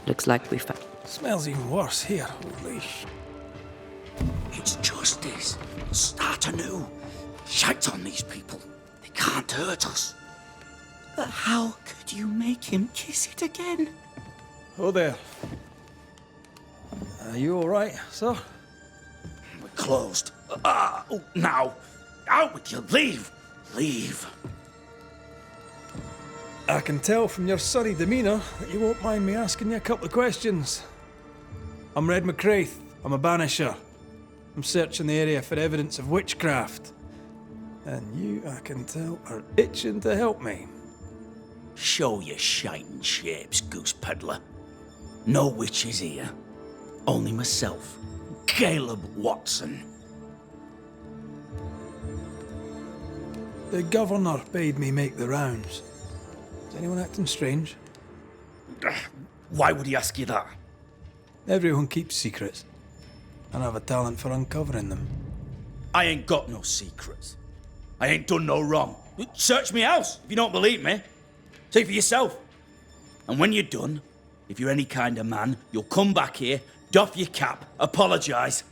Looks like we found... Smells even worse here, holy sh... It's justice. Start anew. Shite on these people. They can't hurt us. But how could you make him kiss it again? Oh there. Are you alright, sir? We're closed. Oh, now. Out with you. Leave. Leave. I can tell from your surly demeanour that you won't mind me asking you a couple of questions. I'm Red McCraith. I'm a Banisher. I'm searching the area for evidence of witchcraft. And you, I can tell, are itching to help me. Show your shiting shapes, goose peddler. No witches here. Only myself, Caleb Watson. The governor bade me make the rounds. Is anyone acting strange? Why would he ask you that? Everyone keeps secrets, and I have a talent for uncovering them. I ain't got no secrets. I ain't done no wrong. Search me house if you don't believe me. See for yourself. And when you're done, if you're any kind of man, you'll come back here, doff your cap, apologise,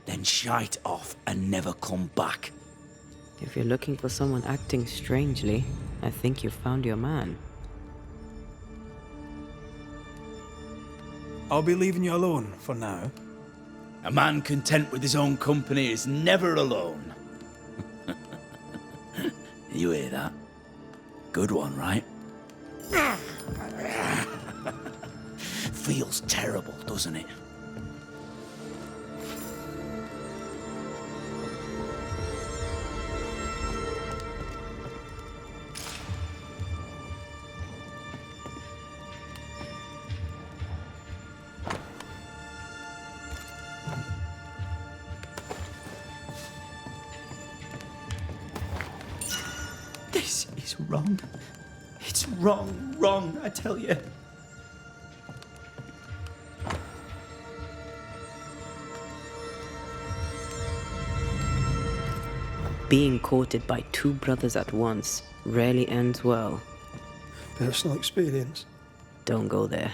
then shite off and never come back. If you're looking for someone acting strangely, I think you found your man. I'll be leaving you alone for now. A man content with his own company is never alone. You hear that? Good one, right? Feels terrible, doesn't it? This is wrong. It's wrong, I tell you. Being courted by two brothers at once rarely ends well. Personal experience. Don't go there.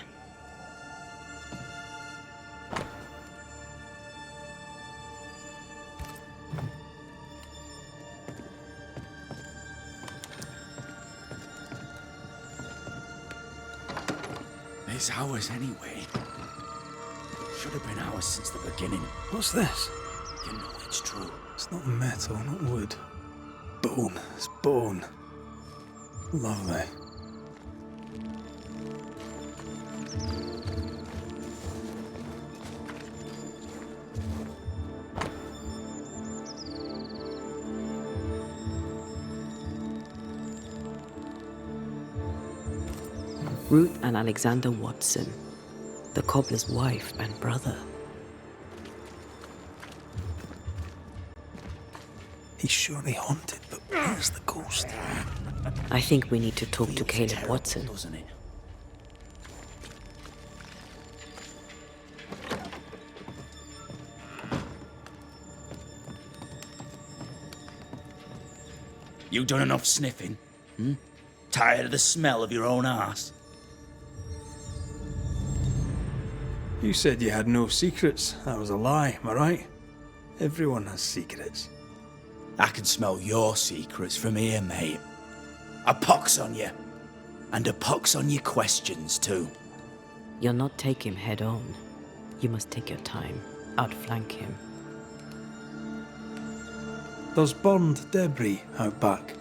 It's ours anyway. Should have been ours since the beginning. What's this? You know it's true. It's not metal, not wood. Bone. It's bone. Lovely. Ruth and Alexander Watson, the cobbler's wife and brother. He's surely haunted, but where's the ghost? I think we need to talk to Feels Caleb terrible, Watson. doesn't it? You done enough sniffing? Tired of the smell of your own arse? You said you had no secrets. That was a lie, am I right? Everyone has secrets. I can smell your secrets from here, mate. A pox on you. And a pox on your questions, too. You'll not take him head on. You must take your time, outflank him. There's burned debris out back.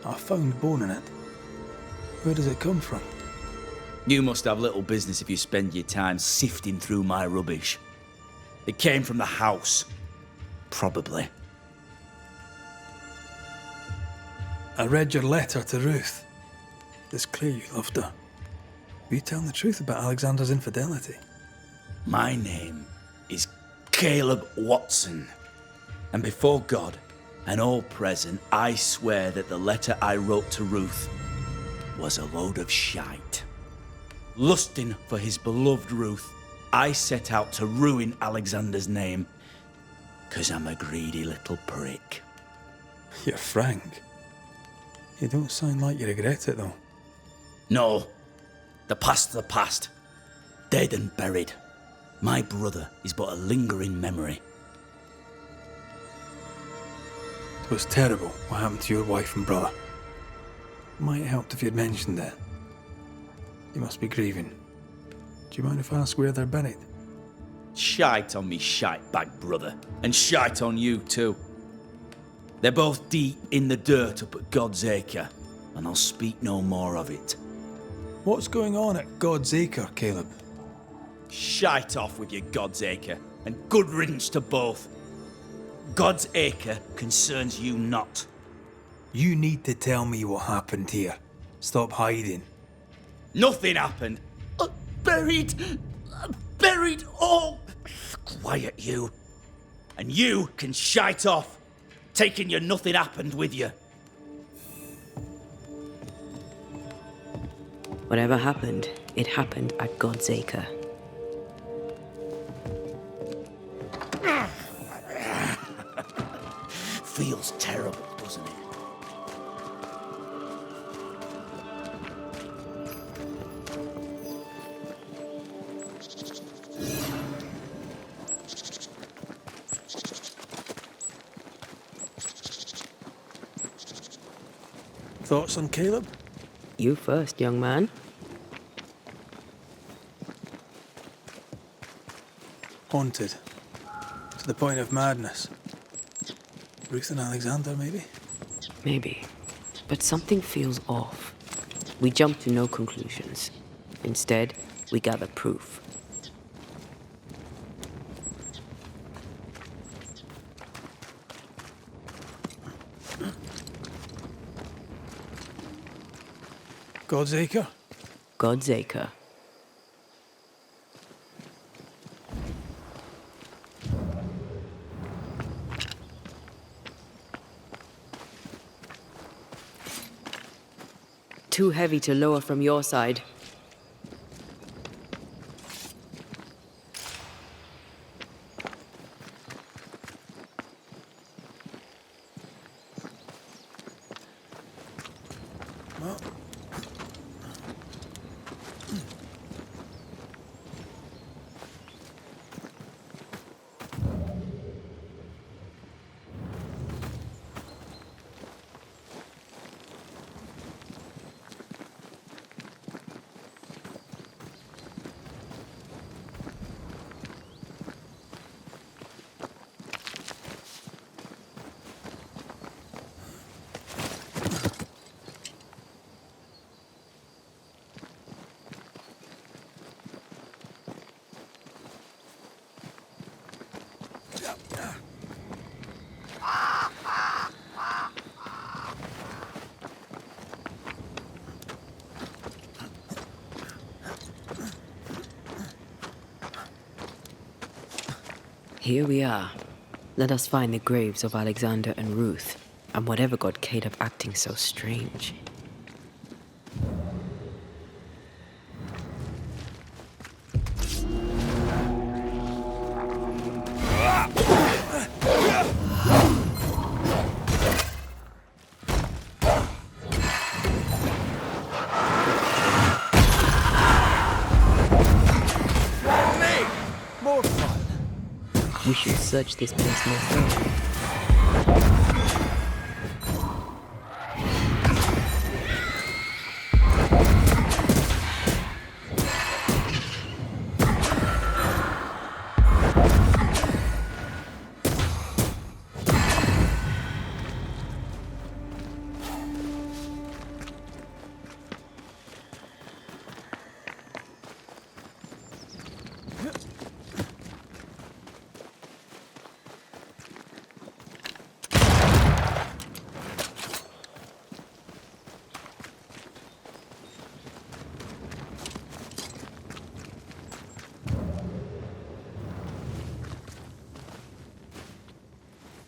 I found bone in it. Where does it come from? You must have little business if you spend your time sifting through my rubbish. It came from the house. Probably. I read your letter to Ruth. It's clear you loved her. Were you telling the truth about Alexander's infidelity? My name is Caleb Watson. And before God and all present, I swear that the letter I wrote to Ruth was a load of shite. Lusting for his beloved Ruth, I set out to ruin Alexander's name, 'cause I'm a greedy little prick. You're frank. You don't sound like you regret it, though. No, the past's the past. dead and buried. My brother is but a lingering memory. It was terrible what happened to your wife and brother. Might have helped if you'd mentioned it. You must be grieving. Do you mind if I ask where they're buried? Shite on me shite bag brother, and shite on you too. They're both deep in the dirt up at God's Acre, and I'll speak no more of it. What's going on at God's Acre, Caleb? Shite off with your God's Acre, and good riddance to both. God's Acre concerns you not. You need to tell me what happened here. Stop hiding. Nothing happened. Buried. Oh, quiet you. And you can shite off, taking your nothing happened with you. Whatever happened, it happened at God's Acre. Feels terrible, doesn't it? Thoughts on Caleb? You first, young man. Haunted. To the point of madness. Ruth and Alexander, maybe? Maybe. But something feels off. We jump to no conclusions. Instead, we gather proof. God's Acre? God's Acre. Too heavy to lower from your side. Well. Here we are. Let us find the graves of Alexander and Ruth, and whatever got Caleb acting so strange. More fun. We should search this place more thoroughly.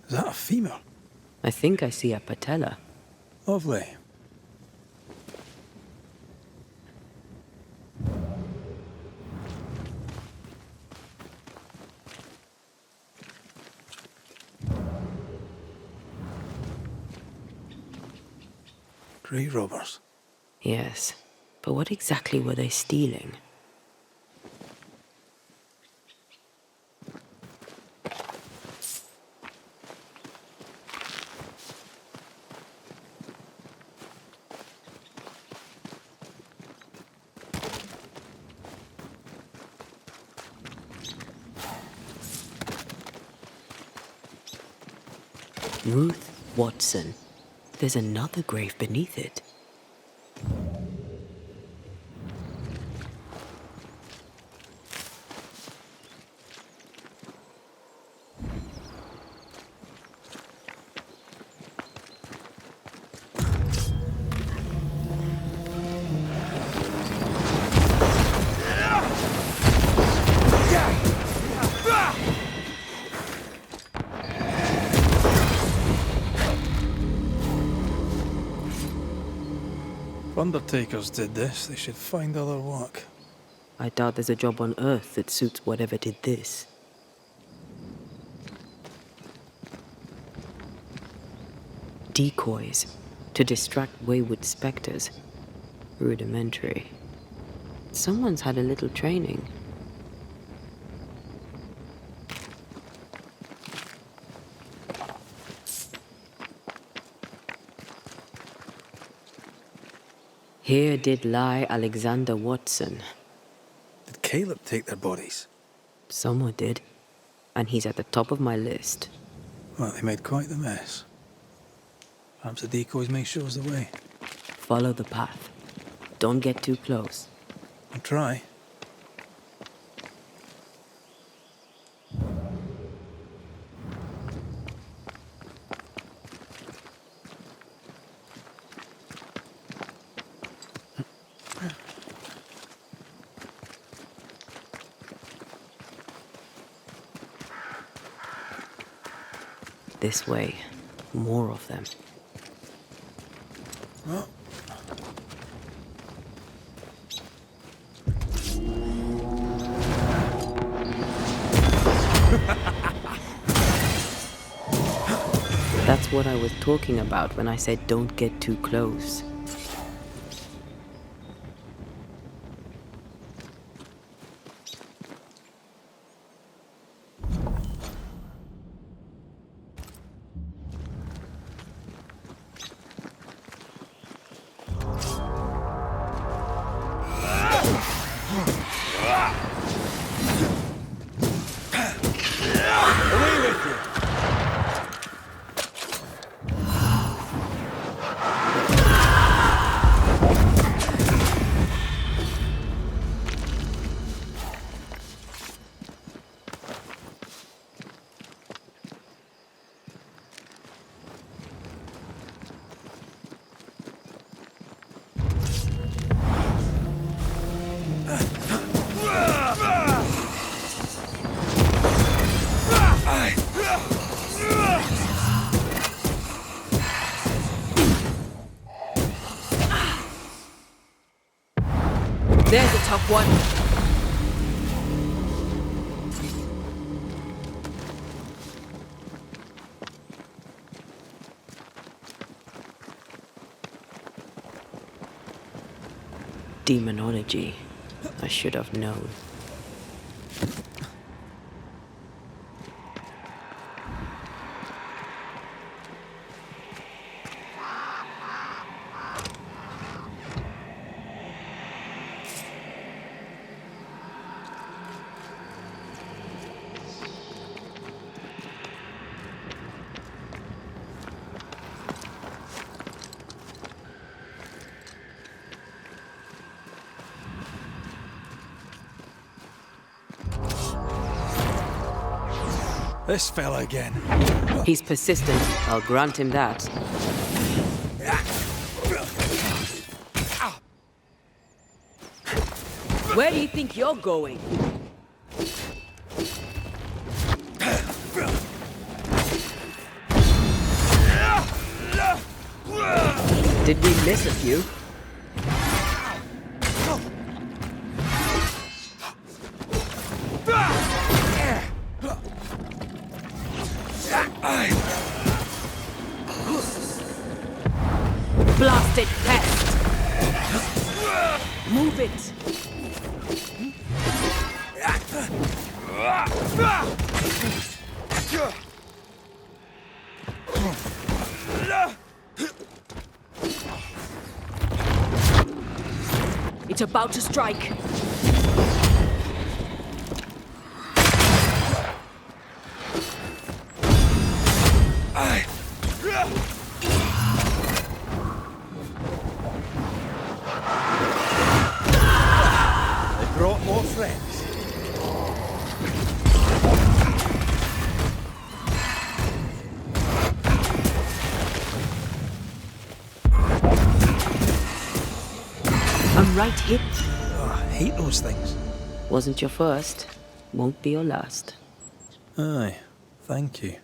Is that a femur? I think I see a patella. Lovely. Grave robbers. Yes, but what exactly were they stealing? Ruth Watson. There's another grave beneath it. If undertakers did this, they should find other work. I doubt there's a job on Earth that suits whatever did this. Decoys to distract wayward specters. Rudimentary. Someone's had a little training. Here did lie Alexander Watson. Did Caleb take their bodies? Someone did, and he's at the top of my list. Well, they made quite the mess. Perhaps the decoys may show us the way. Follow the path. Don't get too close. I'll try. This way. More of them. Well, That's what I was talking about when I said don't get too close. There's a tough one. Demonology. I should have known. this fella again. He's persistent. I'll grant him that. Where do you think you're going? Did we miss a few? Blasted pest! Move it! It's about to strike. friends. I'm right hip. Oh, I hate those things. Wasn't your first, won't be your last. Aye, thank you.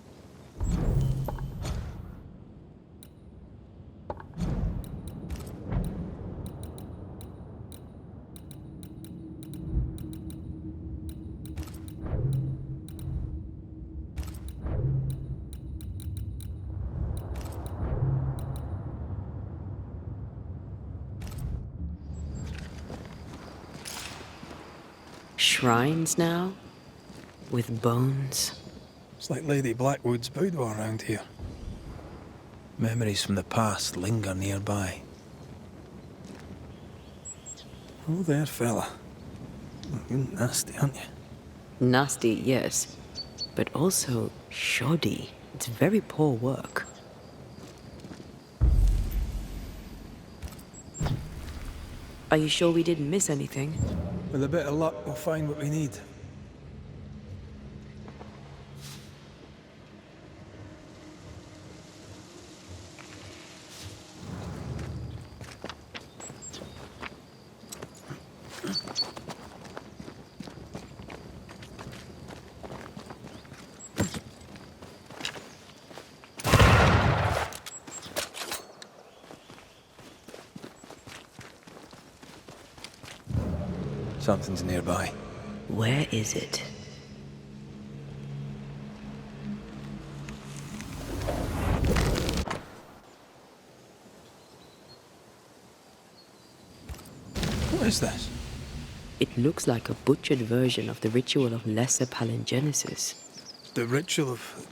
Shrines now? With bones? It's like Lady Blackwood's boudoir around here. Memories from the past linger nearby. Oh there, fella. You're nasty, aren't you? Nasty, yes. But also shoddy. It's very poor work. Are you sure we didn't miss anything? With a bit of luck, we'll find what we need. Something's nearby. Where is it? What is this? It looks like a butchered version of the ritual of Lesser Palingenesis. The ritual of...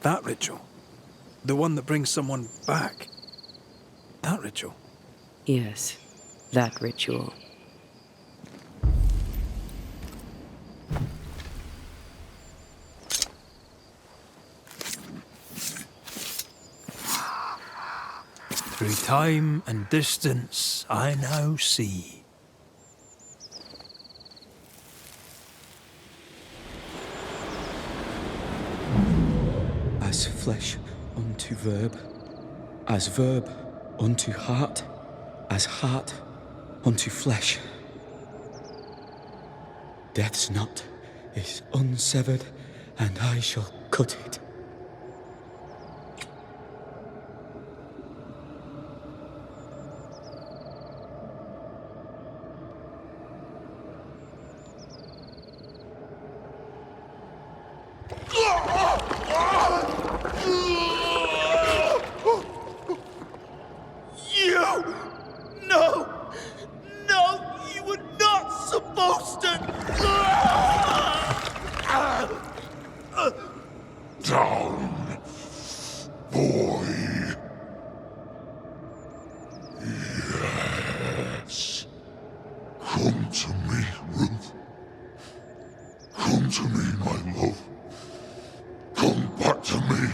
that ritual? The one that brings someone back? That ritual? Yes, that ritual. Through time and distance, I now see. As flesh unto verb, as verb unto heart, as heart unto flesh. Death's knot is unsevered, and I shall cut it. Down, boy. Yes. Come to me, Ruth. Come to me, my love. Come back to me.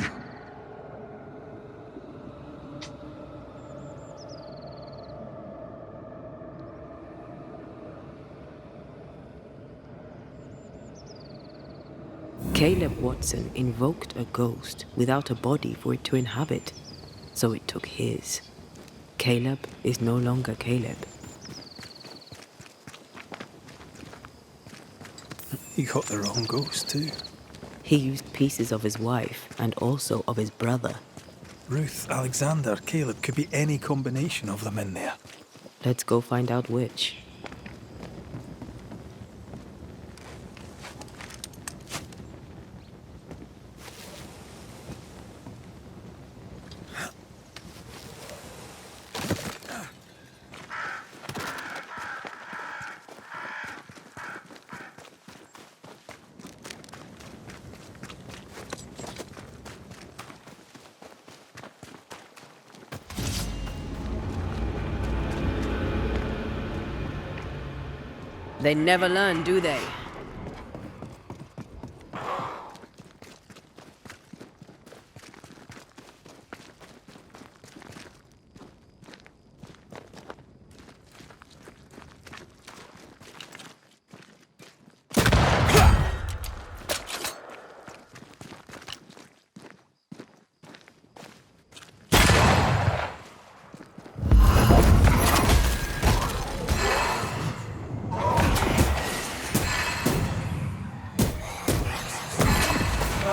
Caleb Watson invoked a ghost without a body for it to inhabit, so it took his. Caleb is no longer Caleb. He got the wrong ghost, too. He used pieces of his wife and also of his brother. Ruth, Alexander, Caleb, could be any combination of them in there. Let's go find out which. They never learn, do they?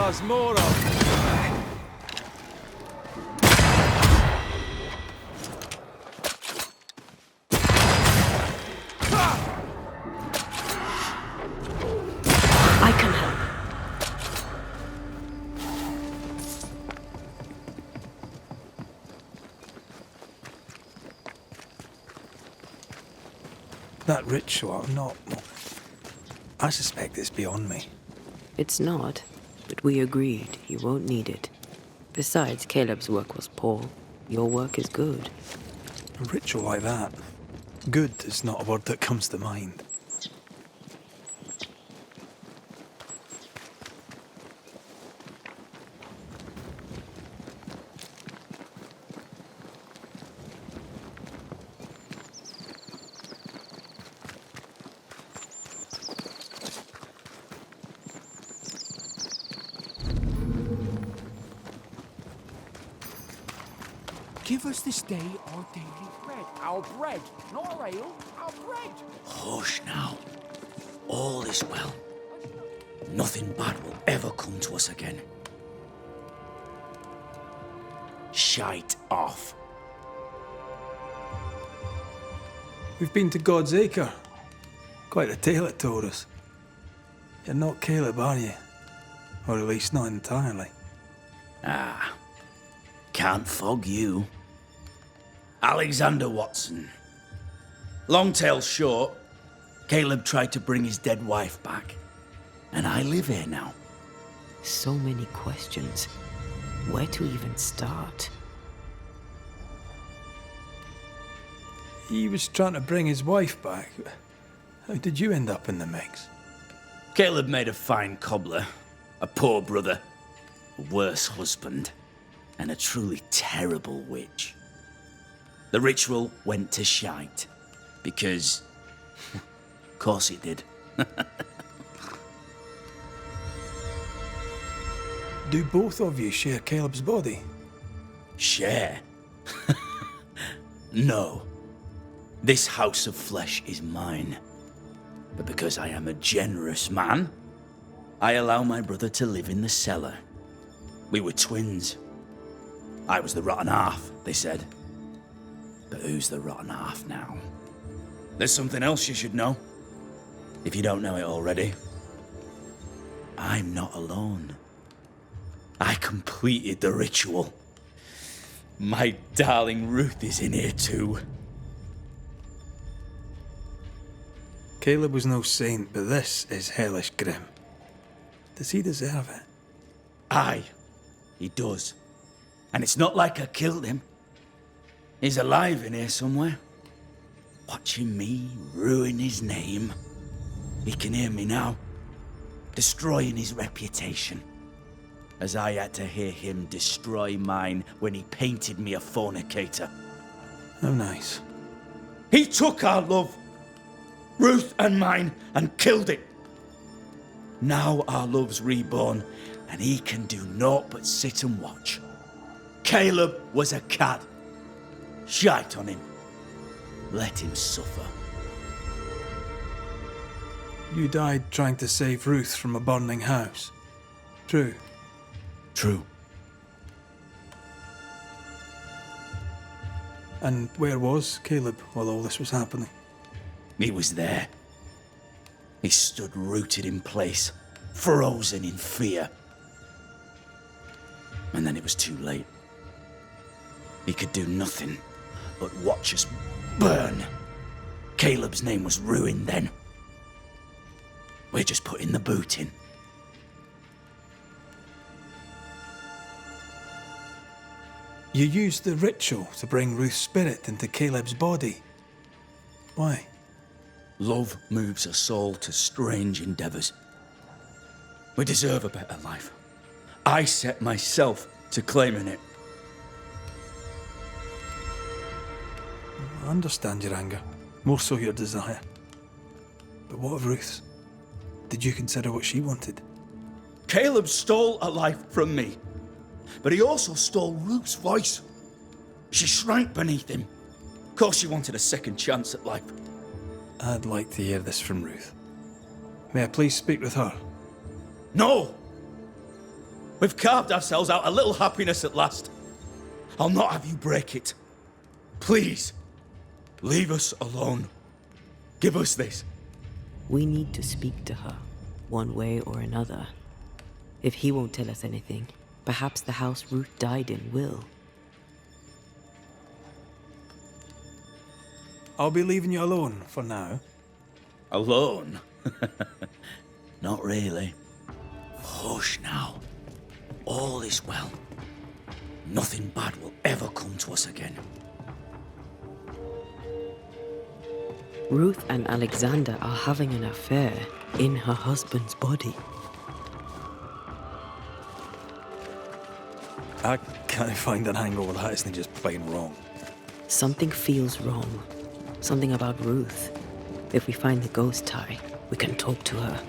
There's more of. I can help. That ritual, I suspect it's beyond me. It's not, but we agreed you won't need it. Besides, Caleb's work was poor. Your work is good. A ritual like that. Good is not a word that comes to mind. Give us this day our daily bread. Our bread, not our ale, our bread. Hush now. All is well. Nothing bad will ever come to us again. Shite off. We've been to God's Acre. Quite a tale it told us. You're not Caleb, are you? Or at least not entirely. Ah. Can't fog you. Alexander Watson. Long tale short, Caleb tried to bring his dead wife back. And I live here now. So many questions. Where to even start? He was trying to bring his wife back. How did you end up in the mix? Caleb made a fine cobbler, a poor brother, a worse husband, and a truly terrible witch. The ritual went to shite, because, of course it did. Do both of you share Caleb's body? Share? No. This house of flesh is mine. But because I am a generous man, I allow my brother to live in the cellar. We were twins. I was the rotten half, they said. But who's the rotten half now? There's something else you should know, if you don't know it already. I'm not alone. I completed the ritual. My darling Ruth is in here too. Caleb was no saint, but this is hellish grim. Does he deserve it? Aye, he does. And it's not like I killed him. He's alive in here somewhere, watching me ruin his name. He can hear me now, destroying his reputation, as I had to hear him destroy mine when he painted me a fornicator. How nice. He took our love, Ruth and mine, and killed it. Now our love's reborn, and he can do naught but sit and watch. Caleb was a cad. Shite on him. Let him suffer. You died trying to save Ruth from a burning house. True. True. And where was Caleb while all this was happening? He was there. He stood rooted in place, frozen in fear. And then it was too late. He could do nothing but watch us burn. Caleb's name was ruined then. We're just putting the boot in. You used the ritual to bring Ruth's spirit into Caleb's body. Why? Love moves a soul to strange endeavors. We deserve a better life. I set myself to claiming it. I understand your anger, more so your desire. But what of Ruth's? Did you consider what she wanted? Caleb stole a life from me, but he also stole Ruth's voice. She shrank beneath him. Of course she wanted a second chance at life. I'd like to hear this from Ruth. May I please speak with her? No! We've carved ourselves out a little happiness at last. I'll not have you break it. Please, leave us alone. Give us this. We need to speak to her, one way or another. If he won't tell us anything, perhaps the house Ruth died in will. I'll be leaving you alone for now. Alone? Not really. Hush now. All is well. Nothing bad will ever come to us again. Ruth and Alexander are having an affair in her husband's body. I can't find an angle that isn't just plain wrong. Something feels wrong. Something about Ruth. If we find the ghost tie, we can talk to her.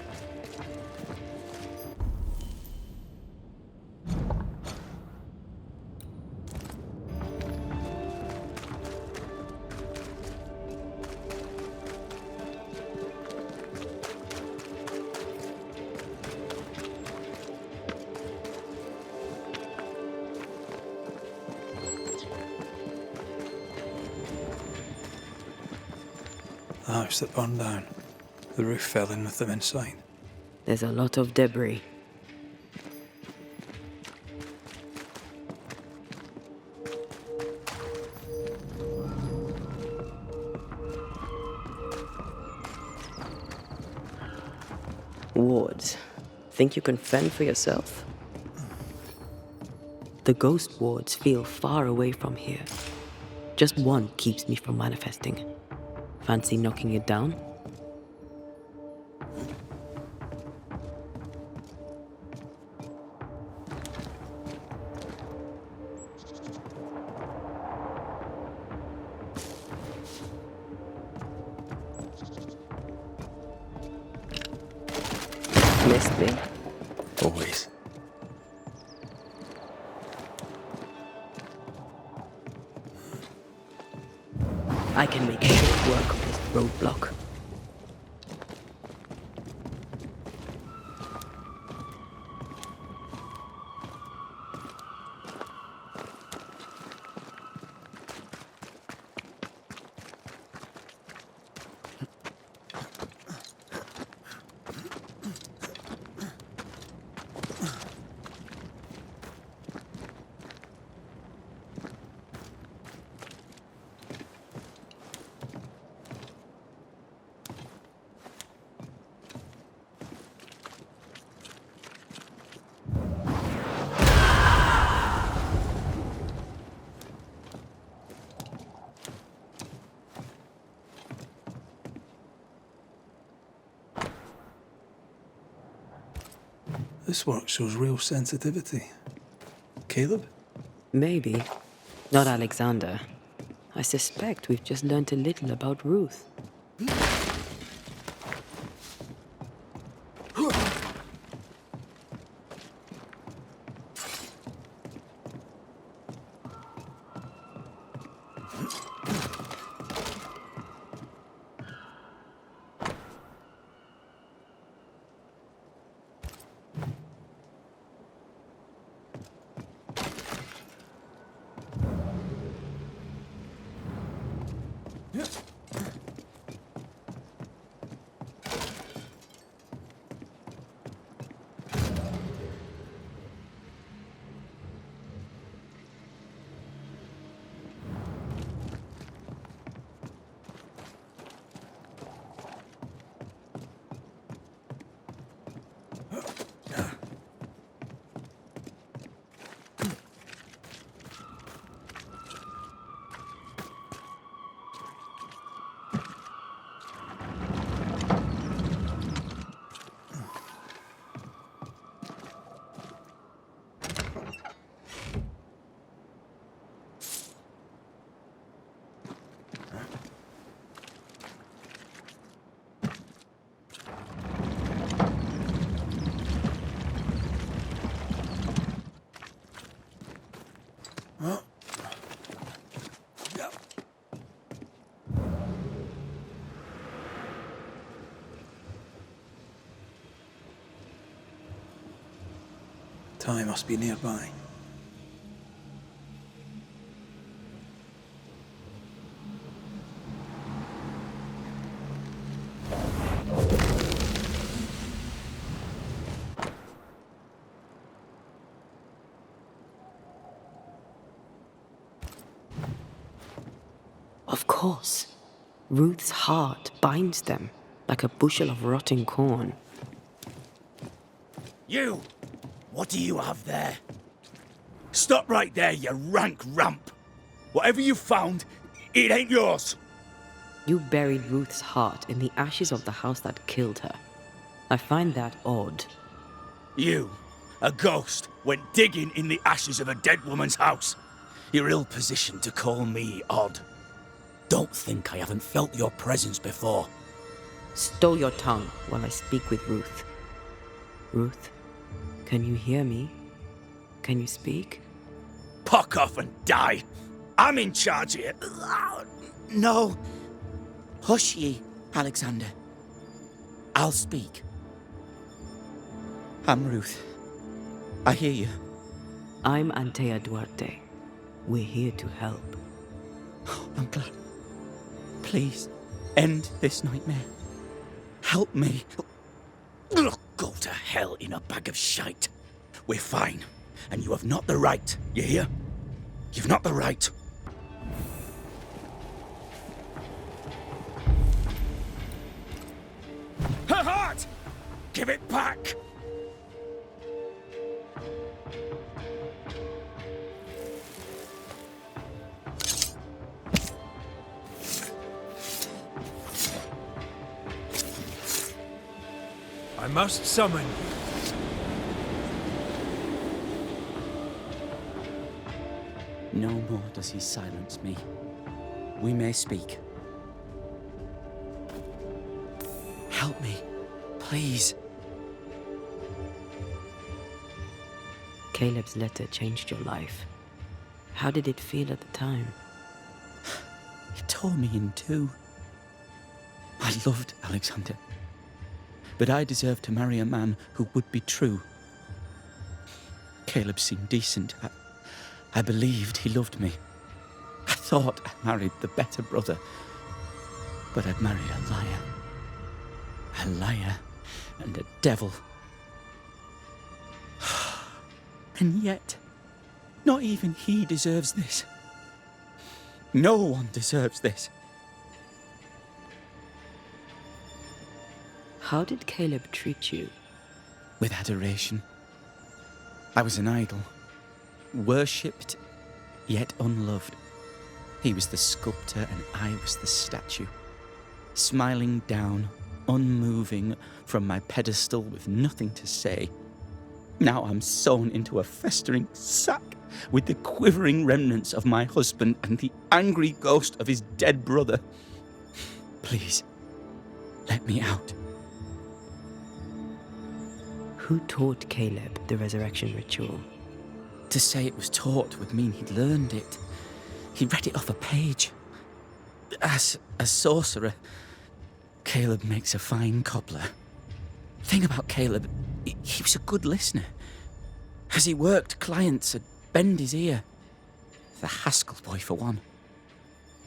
The house that burned down. The roof fell in with them inside. There's a lot of debris. Wards, think you can fend for yourself? The ghost wards feel far away from here. Just one keeps me from manifesting. Fancy knocking it down? Missed me? Always. I can make short work of this roadblock. This work shows real sensitivity. Caleb? Maybe. Not Alexander. I suspect we've just learned a little about Ruth. Ty must be nearby. Of course. Ruth's heart binds them like a bushel of rotting corn. You! What do you have there? Stop right there, you rank ramp! Whatever you found, it ain't yours! You buried Ruth's heart in the ashes of the house that killed her. I find that odd. You, a ghost, went digging in the ashes of a dead woman's house. You're ill-positioned to call me odd. Don't think I haven't felt your presence before. Stow your tongue while I speak with Ruth. Ruth, can you hear me? Can you speak? Puck off and die! I'm in charge here. No. Hush ye, Alexander. I'll speak. I'm Ruth. I hear you. I'm Antea Duarte. We're here to help. Oh, I'm glad. Please, end this nightmare. Help me. Go to hell in a bag of shite. We're fine, and you have not the right, you hear? You've not the right. Her heart! Give it back! I must summon you. No more does he silence me. We may speak. Help me, please. Caleb's letter changed your life. How did it feel at the time? It tore me in two. I loved Alexander, but I deserved to marry a man who would be true. Caleb seemed decent. I believed he loved me. I thought I married the better brother, but I'd married a liar. A liar and a devil. And yet, not even he deserves this. No one deserves this. How did Caleb treat you? With adoration. I was an idol, worshipped, yet unloved. He was the sculptor and I was the statue, smiling down, unmoving from my pedestal with nothing to say. Now I'm sewn into a festering sack with the quivering remnants of my husband and the angry ghost of his dead brother. Please, let me out. Who taught Caleb the resurrection ritual? To say it was taught would mean he'd learned it. He read it off a page. As a sorcerer, Caleb makes a fine cobbler. The thing about Caleb, he was a good listener. As he worked, clients would bend his ear. The Haskell boy, for one.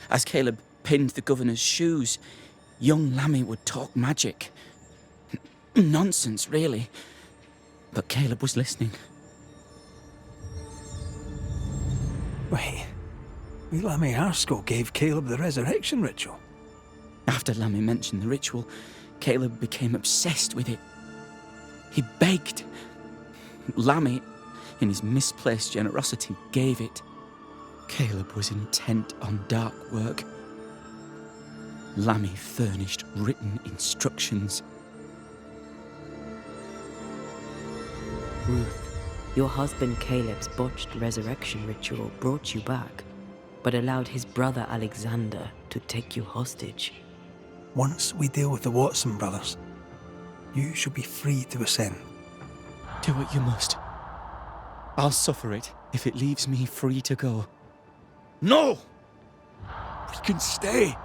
As Caleb pinned the governor's shoes, young Lammy would talk magic. Nonsense, really. But Caleb was listening. Wait, Lammy Haskell gave Caleb the resurrection ritual? After Lammy mentioned the ritual, Caleb became obsessed with it. He begged. Lammy, in his misplaced generosity, gave it. Caleb was intent on dark work. Lammy furnished written instructions. Ruth, your husband Caleb's botched resurrection ritual brought you back, but allowed his brother Alexander to take you hostage. Once we deal with the Watson brothers, you shall be free to ascend. Do what you must. I'll suffer it if it leaves me free to go. No! We can stay.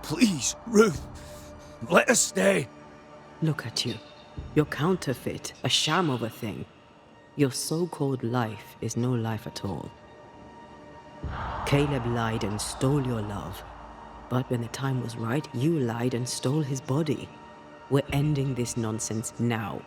Please, Ruth, let us stay. Look at you. You're counterfeit, a sham of a thing. Your so-called life is no life at all. Caleb lied and stole your love. But when the time was right, you lied and stole his body. We're ending this nonsense now.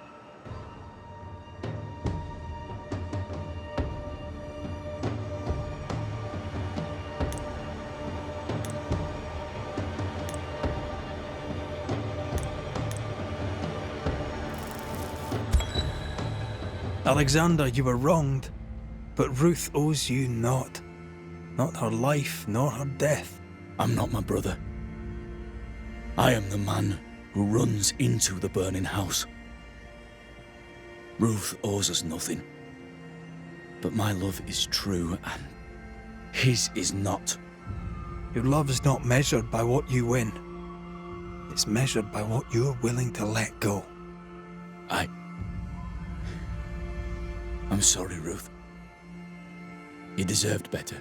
Alexander, you were wronged, but Ruth owes you naught. Not her life, nor her death. I'm not my brother. I am the man who runs into the burning house. Ruth owes us nothing. But my love is true, and his is not. Your love is not measured by what you win. It's measured by what you're willing to let go. I'm sorry, Ruth. You deserved better.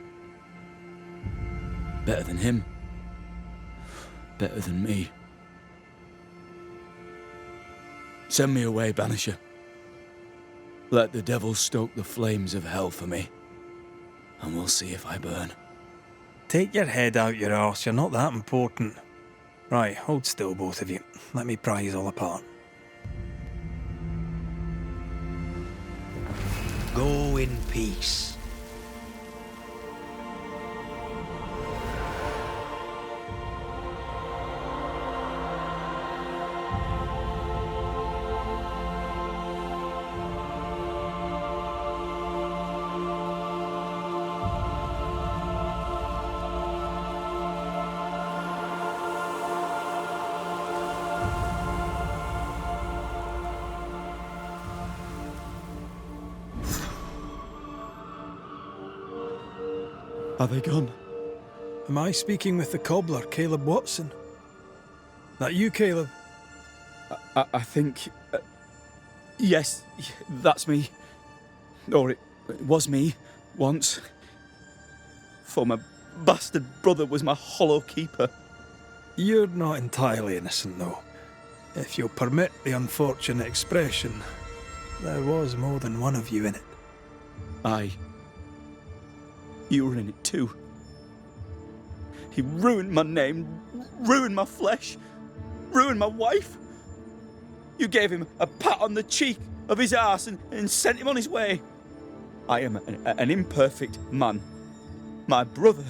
Better than him. Better than me. Send me away, Banisher. Let the devil stoke the flames of hell for me, and we'll see if I burn. Take your head out your arse, you're not that important. Right, hold still, both of you. Let me pry you all apart. Go in peace. Are they gone? Am I speaking with the cobbler, Caleb Watson? That you, Caleb? I think... yes, that's me. Or it was me, once. For my bastard brother was my hollow keeper. You're not entirely innocent, though. If you'll permit the unfortunate expression, there was more than one of you in it. Aye. You were in it too. He ruined my name, ruined my flesh, ruined my wife. You gave him a pat on the cheek of his arse and sent him on his way. I am an imperfect man. My brother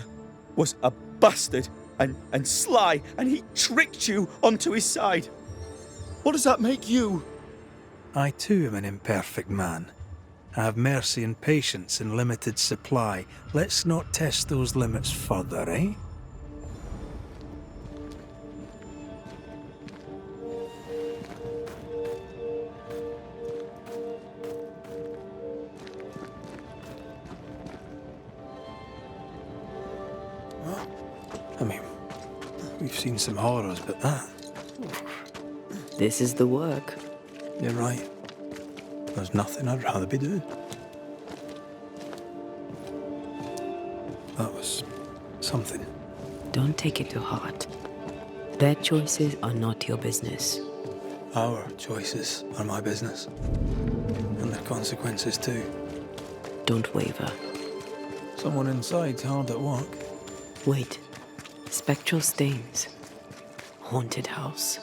was a bastard and sly, and he tricked you onto his side. What does that make you? I too am an imperfect man. I have mercy and patience in limited supply. Let's not test those limits further, eh? Well, I mean, we've seen some horrors, but that... This is the work. You're right. There's nothing I'd rather be doing. That was something. Don't take it to heart. Their choices are not your business. Our choices are my business. And their consequences too. Don't waver. Someone inside's hard at work. Wait. Spectral stains. Haunted house.